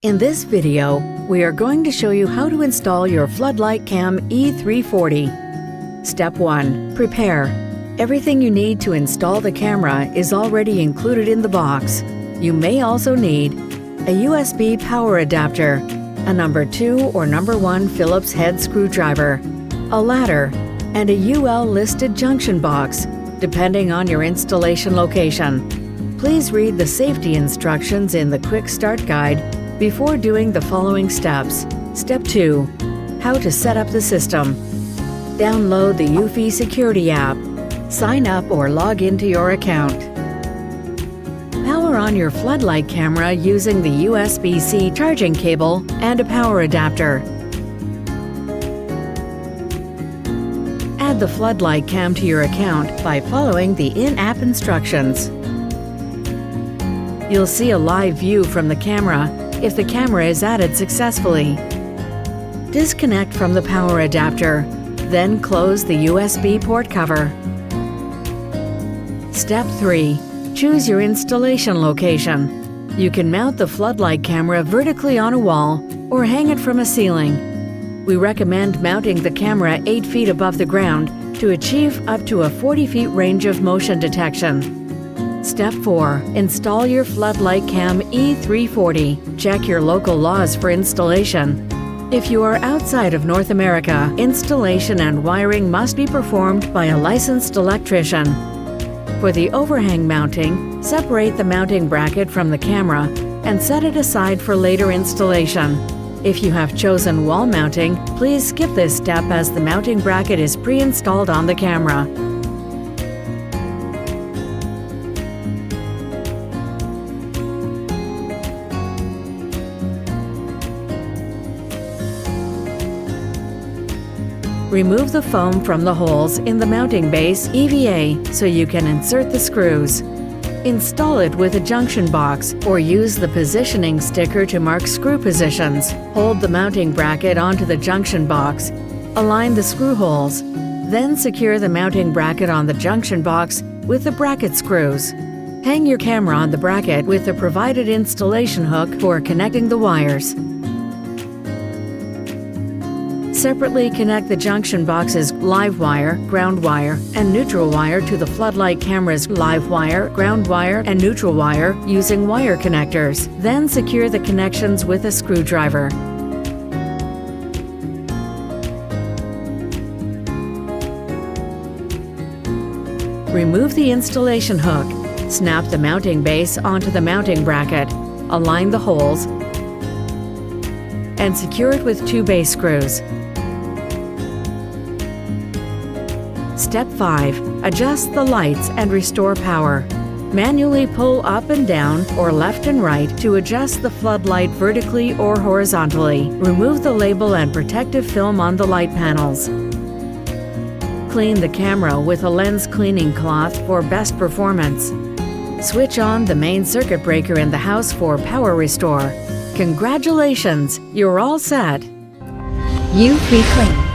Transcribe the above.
In this video, we are going to show you how to install your Floodlight Cam E340. Step 1. Prepare. Everything you need to install the camera is already included in the box. You may also need a USB power adapter, a number 2 or number 1 Phillips head screwdriver, a ladder, and a UL listed junction box, depending on your installation location. Please read the safety instructions in the Quick Start Guide before doing the following steps. Step 2. How to set up the system. Download the eufy security app. Sign up or log into your account. Power on your floodlight camera using the USB-C charging cable and a power adapter. Add the floodlight cam to your account by following the in-app instructions. You'll see a live view from the camera if the camera is added successfully. Disconnect from the power adapter, then close the USB port cover. Step 3. Choose your installation location. You can mount the floodlight camera vertically on a wall or hang it from a ceiling. We recommend mounting the camera 8 feet above the ground to achieve up to a 40 feet range of motion detection. Step 4. Install your Floodlight Cam E340. Check your local laws for installation. If you are outside of North America, installation and wiring must be performed by a licensed electrician. For the overhang mounting, separate the mounting bracket from the camera and set it aside for later installation. If you have chosen wall mounting, please skip this step as the mounting bracket is pre-installed on the camera. Remove the foam from the holes in the mounting base EVA so you can insert the screws. Install it with a junction box or use the positioning sticker to mark screw positions. Hold the mounting bracket onto the junction box. Align the screw holes. Then secure the mounting bracket on the junction box with the bracket screws. Hang your camera on the bracket with the provided installation hook for connecting the wires. Separately connect the junction box's live wire, ground wire, and neutral wire to the floodlight camera's live wire, ground wire, and neutral wire using wire connectors. Then secure the connections with a screwdriver. Remove the installation hook. Snap the mounting base onto the mounting bracket. Align the holes and secure it with 2 base screws. Step 5. Adjust the lights and restore power. Manually pull up and down or left and right to adjust the floodlight vertically or horizontally. Remove the label and protective film on the light panels. Clean the camera with a lens cleaning cloth for best performance. Switch on the main circuit breaker in the house for power restore. Congratulations! You're all set! Eufy Clean.